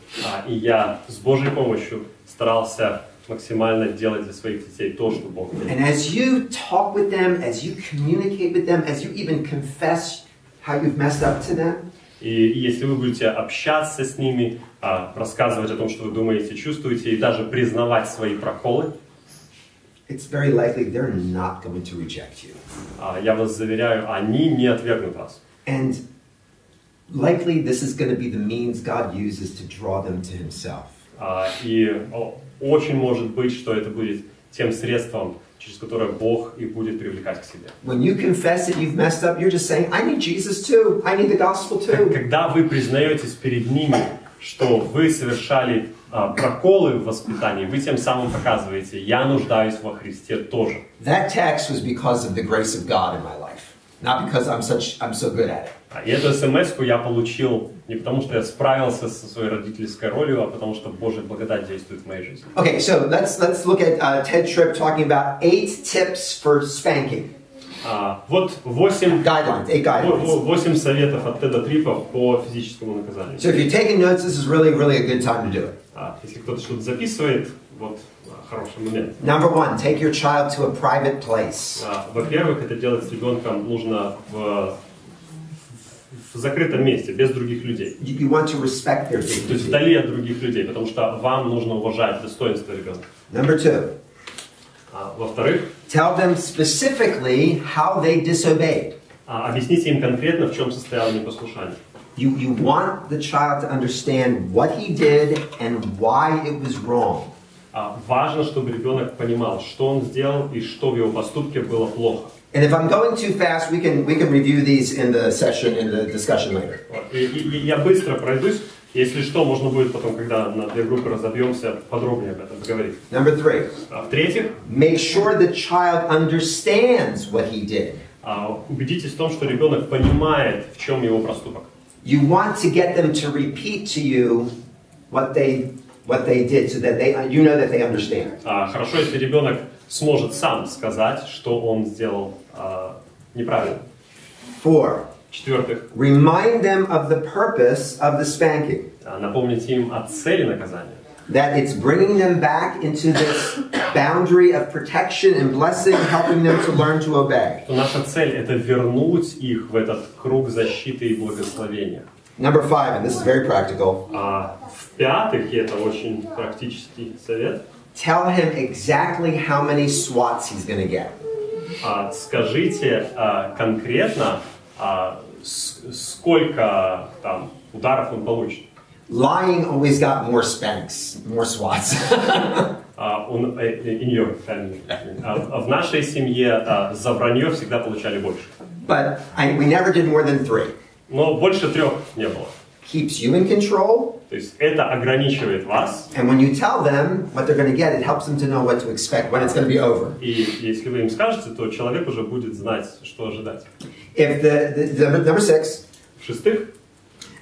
И я с Божьей помощью старался максимально делать для своих детей то, что Бог говорит. And as you talk with them, as you communicate with them, as you even confess how you've messed up to them, и если вы будете общаться с ними, рассказывать о том, что вы думаете, чувствуете, и даже признавать свои проколы, it's very likely they're not going to reject you. Я вас заверяю, они не отвергнут вас. And likely this is going to be the means God uses to draw them to Himself. И очень может быть, что это будет тем средством, через которое Бог их будет привлекать к себе. When you confess that you've messed up, you're just saying, I need Jesus too. I need the gospel too. Когда вы признаетесь перед ними, что вы совершали проколы в воспитании, вы тем самым показываете, я нуждаюсь во Христе тоже. That text was because of the grace of God in my life, not because I'm so good at it. И эту смс-ку я получил не потому, что я справился со своей родительской ролью, а потому что Божья благодать действует в моей жизни. Okay, so let's look at Ted Tripp talking about 8 tips for spanking. Вот 8 guidelines. 8 советов от Теда Триппа по физическому наказанию. So if you're taking notes, this is really a good time to do it. Если кто-то что-то записывает, вот хороший момент. Number 1, take your child to a private place. Во-первых, это делать с ребенком нужно в закрытом месте, без других людей. You want to respect their dignity. То есть вдали от других людей, потому что вам нужно уважать достоинство ребенка. Number 2. Во-вторых, tell them specifically how they disobeyed. Объясните им конкретно, в чем состояло непослушание. You want the child to understand what he did and why it was wrong. Важно, чтобы ребенок понимал, что он сделал и что в его поступке было плохо. And if I'm going too fast, we can review these in the session, in the discussion later. Я быстро пройдусь. Если что, можно будет потом, когда на две группы разобьемся, подробнее об этом поговорить. Number 3. В-третьих, make sure the child understands what he did. Убедитесь в том, что ребенок понимает, в чем его проступок. You want to get them to repeat to you what they did, so that you know that they understand. Хорошо, если ребенок сможет сам сказать, что он сделал неправильно. 4. В-четвертых, remind them of the purpose of the spanking. Напомните им о цели наказания. That it's bringing them back into this boundary of protection and blessing, helping them to learn to obey. Наша цель — это вернуть их в этот круг защиты и благословения. Number 5, and this is very practical. В-пятых, и это очень практический совет. Tell him exactly how many swats he's going to get. Скажите конкретно, сколько там ударов он получит. Lying always got more spanks, more swats. In your family. В нашей семье за вранье всегда получали больше. But we never did more than 3. Но больше 3 не было. Keeps you in control. То есть это ограничивает вас. And when you tell them what they're going to get, it helps them to know what to expect when it's going to be over. И если вы им скажете, то человек уже будет знать, что ожидать. If number 6. В-шестых,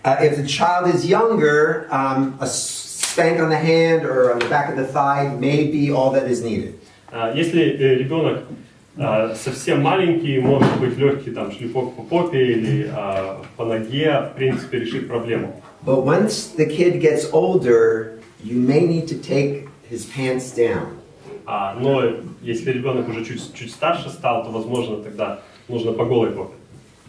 if the child is younger, a spank on the hand or on the back of the thigh may be all that is needed. Если ребенок совсем маленький, может быть легкий там шлепок по попе или по ноге, в принципе, решит проблему. But once the kid gets older, you may need to take his pants down. Но если ребенок уже чуть старше стал, то, возможно, тогда нужно по голой попе.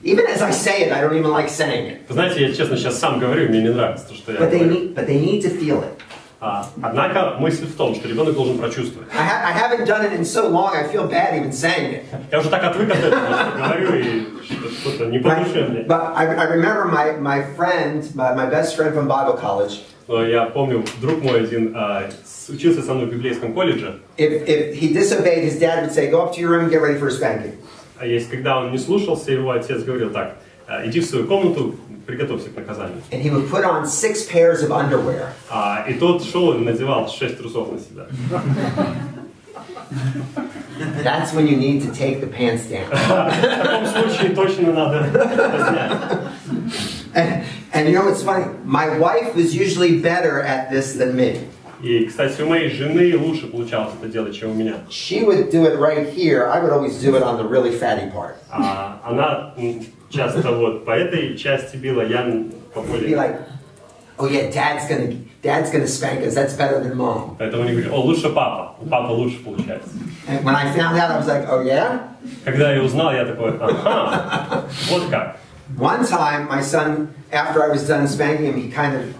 Even as I say it, I don't even like saying it. Вы знаете, я честно сейчас сам говорю, мне не нравится то, что я говорю. But they need to feel it. Однако мысль в том, что ребенок должен прочувствовать. I haven't done it in so long, I feel bad even saying it. Я уже так отвык от этого, что говорю, и что-то не по душе мне. But I remember my best friend from Bible college. Но я помню, друг мой один учился со мной в библейском колледже. If he disobeyed, his dad would say, "Go up to your room and get ready for a spanking." А если когда он не слушался, его отец говорил так: иди в свою комнату, приготовься к наказанию. And he would put on 6 pairs of underwear. И тот шел и надевал 6 трусов на себя. That's when you need to take the pants down. В таком случае точно надо снять. And you know what's funny? My wife was usually better at this than me. И, кстати, у моей жены лучше получалось это делать, чем у меня. She would do it right here. I would always do it on the really fatty part. Она часто вот по этой части била, я по более. Be like, oh yeah, dad's gonna spank us. That's better than mom. Поэтому они говорят: о, лучше папа, у папы лучше получается. And when I found out, I was like, oh yeah. Когда я узнал, я такой: ага, вот как. One time, my son, after I was done spanking him, he kind of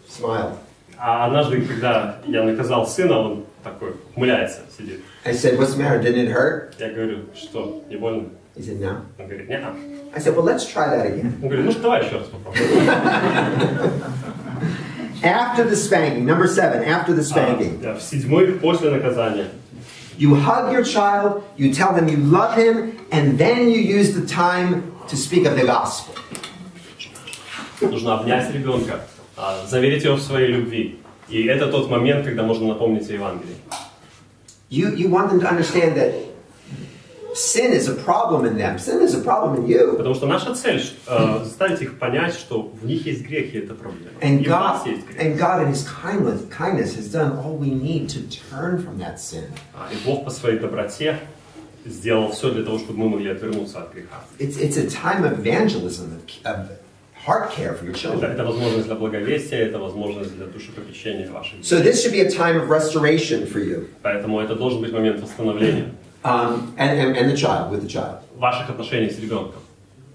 smiled. А однажды, когда я наказал сына, он такой ухмыляется, сидит. I said, what's the matter? Didn't it hurt? Я говорю: что, не больно? He said, no. Он говорит: нет. I said, well, let's try that again. Он говорит: ну давай еще раз попробуем. After the spanking, number 7, after the spanking. В 7 после наказания. You hug your child, you tell them you love him, and then you use the time to speak of the gospel. Нужно обнять ребенка, заверить его в своей любви. И это тот момент, когда можно напомнить о Евангелии. You want them to understand that sin is a problem in them. Sin is a problem in you. Потому что наша цель заставить их понять, что в них есть грех, и это проблема. And И в нас есть грех. God in His kindness has done all we need to turn from that sin. И Бог по своей доброте сделал все для того, чтобы мы могли отвернуться от греха. It's a time of evangelism, of heart care for your children. Это возможность для благовестия, это возможность для душепопечения ваших детей. So this should be a time of restoration for you. Поэтому это должен быть момент восстановления. And the child, with the child. Ваших отношений с ребенком.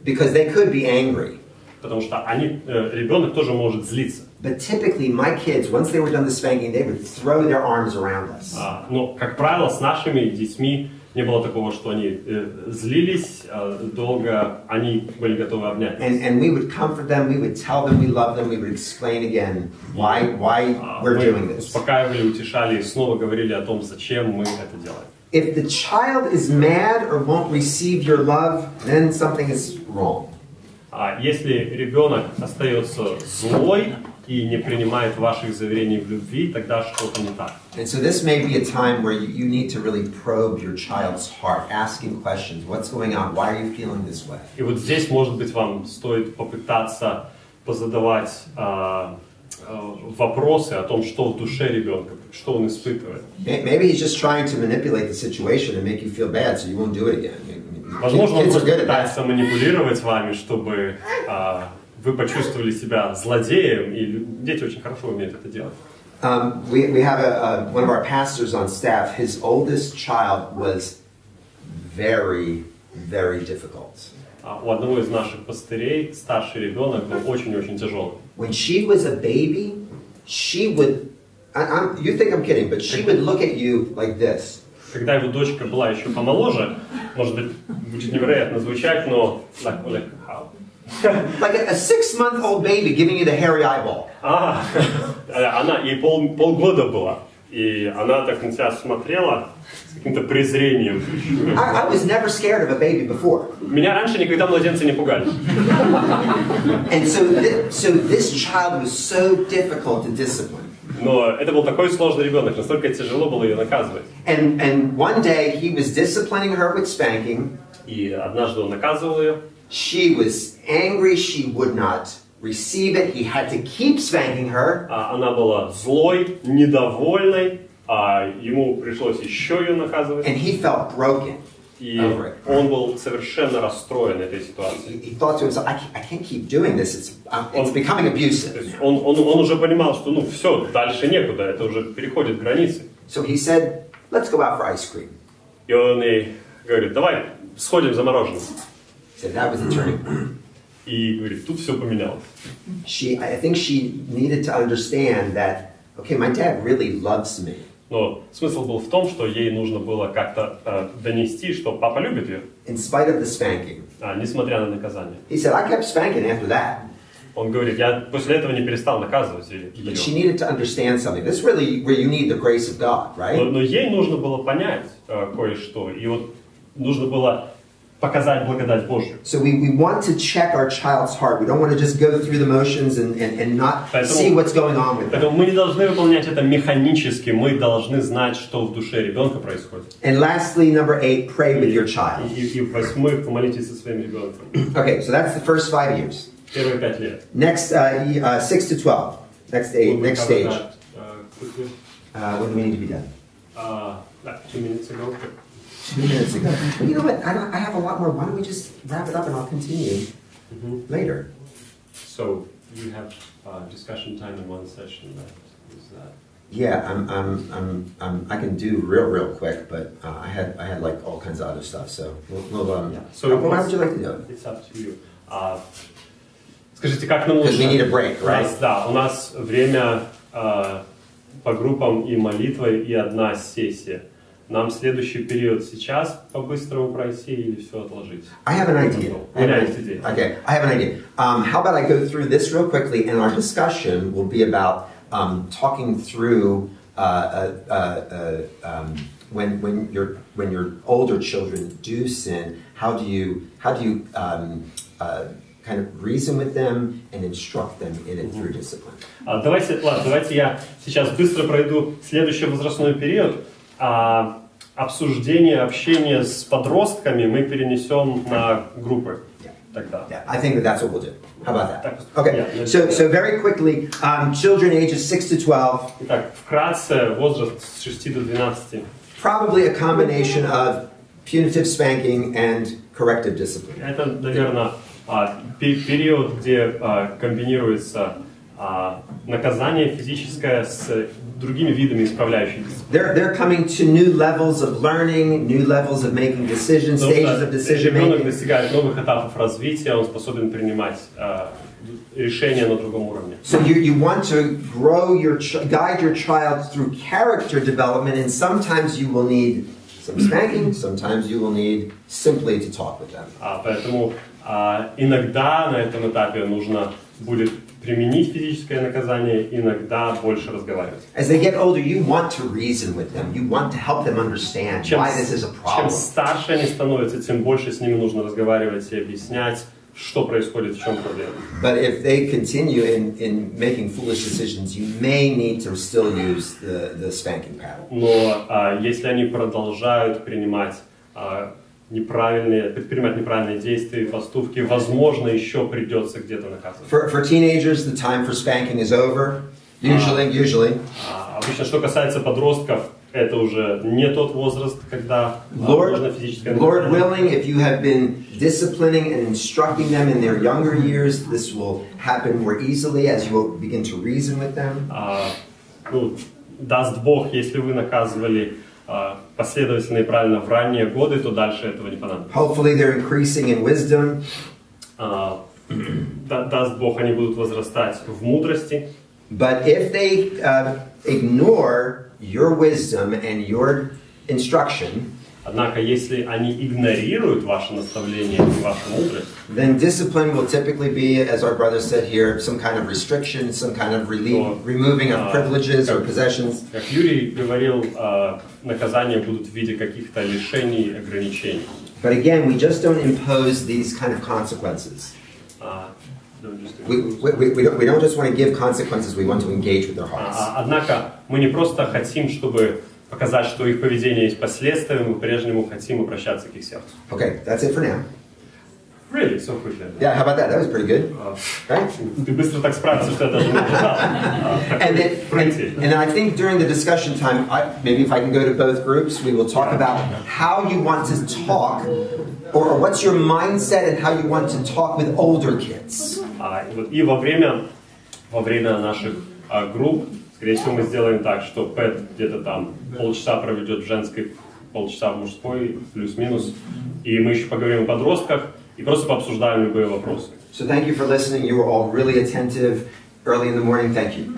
Because they could be angry. Потому что ребенок тоже может злиться. But typically, my kids, once they were done the spanking, they would throw their arms around us. Но, как правило, с нашими детьми не было такого, что они злились долго, они были готовы обнять. And we would comfort them, we would tell them we love them, we would explain again why we're doing this. Успокаивали, утешали и снова говорили о том, зачем мы это делаем. If the child is mad or won't receive your love, then something is wrong. Если ребенок остается злой и не принимает ваших заверений в любви, тогда что-то не так. And so this may be a time where you need to really probe your child's heart, asking questions. What's going on? Why are you feeling this way? И вот здесь, может быть, вам стоит попытаться позадавать вопросы о том, что в душе ребенка, что он испытывает. Maybe he's just trying to manipulate the situation and make you feel bad, so you won't do it again. Возможно, он просто пытается манипулировать вами, чтобы вы почувствовали себя злодеем, и дети очень хорошо умеют это делать. We have one of our pastors on staff. His oldest child was very, very difficult. У одного из наших пастырей старший ребенок был очень-очень тяжелый. When she was a baby, she would, you think I'm kidding, but she would look at you like this. Когда его дочка была еще помоложе, может быть, будет невероятно звучать, но like how? Like a 6-month-old baby giving you the hairy eyeball. Она, ей полгода было, и она так на тебя смотрела с каким-то презрением. I was never scared of a baby before. Меня раньше никогда младенцы не пугали. And so this child was so difficult to discipline. Но это был такой сложный ребенок, настолько тяжело было ее наказывать. And one day he was disciplining her with spanking. И однажды он наказывал ее. She was angry. She would not receive it. He had to keep spanking her. Она была злой, недовольной. Ему пришлось еще ее наказывать. And he felt broken. И он был совершенно расстроен этой ситуацией. He thought to himself, I can't keep doing this. It's becoming abusive. Он уже понимал, что все, дальше некуда, это уже переходит границы. So he said, let's go out for ice cream. И он ей говорит: давай сходим за мороженым. He said that was the turning point. И говорит, тут все поменялось. I think she needed to understand that, okay, my dad really loves me. Но смысл был в том, что ей нужно было как-то донести, что папа любит ее. In spite of the spanking. Несмотря на наказание. He said, I kept spanking after that. Он говорит, я после этого не перестал наказывать ее. But she needed to understand something. This is really where you need the grace of God, right? Но ей нужно было понять кое-что. И вот нужно было показать благодать Божью. So we want to check our child's heart. We don't want to just go through the motions and not see what's going on with them. Поэтому мы не должны выполнять это механически. Мы должны знать, что в душе ребенка происходит. And lastly, number 8, pray with your child. И в-восьмых, помолитесь со своим ребенком. Okay, so that's the first 5 years. Первые 5 лет. Next, 6 to 12. Next stage. When do we need to be done? 2 minutes ago. 2 minutes ago. Well, you know what? I have a lot more. Why don't we just wrap it up and I'll continue later? So you have discussion time in one session. Is that? Yeah, I can do real quick, but I had like all kinds of other stuff. So we'll So why would you like to do it? It's up to you. Скажите, как нам лучше? Because we need a break, right? У нас время по группам и молитвой и одна сессия. Нам следующий период сейчас по-быстрому пройти или все отложить? I have an idea. Okay, I have an idea. How about I go through this real quickly, and our discussion will be about talking through when your older children do sin. How do you kind of reason with them and instruct them in it through discipline? Давайте я сейчас быстро пройду следующий возрастной период. Обсуждение, общение с подростками мы перенесем на группы. Тогда. Yeah, I think that's what we'll do. How about that? Okay. So very quickly, children ages 6 to 12. Итак, вкратце возраст с 6 до 12. Probably a combination of punitive spanking and corrective discipline. Это, наверное, период, где комбинируется наказание физическое с другими видами исправляющей дисциплины. They're coming to new levels of learning, new levels of making decisions, stages of decision making. Ребенок достигает новых этапов развития, он способен принимать решения на другом уровне. So you want to guide your child through character development, and sometimes you will need some spanking, sometimes you will need simply to talk with them. Поэтому иногда на этом этапе нужно будет применить физическое наказание, иногда больше разговаривать. As they get older, you want to reason with them. You want to help them understand why this is a problem. Чем старше они становятся, тем больше с ними нужно разговаривать и объяснять, что происходит, в чем проблема. But if they continue in making foolish decisions, you may need to still use the spanking paddle. Но если они продолжают предпринимать неправильные действия и поступки, возможно, еще придется где-то наказывать. For teenagers, the time for spanking is over. Usually. Обычно, что касается подростков, это уже не тот возраст, когда можно физическое наказание. Lord willing, if you have been disciplining and instructing them in their younger years, this will happen more easily as you will begin to reason with them. Даст Бог, если вы наказывали последовательно и правильно в ранние годы, то дальше этого не понадобится. Hopefully they're increasing in wisdom. Даст Бог, они будут возрастать в мудрости. But if they ignore your wisdom and your instruction, однако, если они игнорируют ваше наставление и вашу мудрость, then discipline will typically be, as our brother said here, some kind of restriction, some kind of removing of privileges or possessions. Как Юрий говорил, наказания будут в виде каких-то лишений, ограничений. But again, we just don't impose these kind of consequences. We don't just want to give consequences, we want to engage with their hearts. Однако, мы не просто хотим, чтобы показать, что их поведение есть последствия, мы по-прежнему хотим обращаться к их сердцу. Okay, that's it for now. Really, so quickly. Yeah, how about that? That was pretty good. Right? Ты быстро так справился, что я даже не ожидал. And I think during the discussion time, maybe if I can go to both groups, we will talk about how you want to talk, or what's your mindset and how you want to talk with older kids. И во время наших групп, скорее всего, мы сделаем так, что Пэт где-то там полчаса проведет в женской, полчаса в мужской, плюс-минус, и мы еще поговорим о подростках и просто пообсуждаем любые вопросы. So thank you for listening. You were all really attentive early in the morning. Thank you.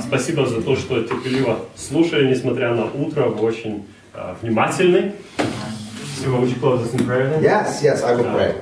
Спасибо за то, что терпеливо слушали, несмотря на утро, вы очень внимательны. Would you close us in prayer then? Yes, I will pray.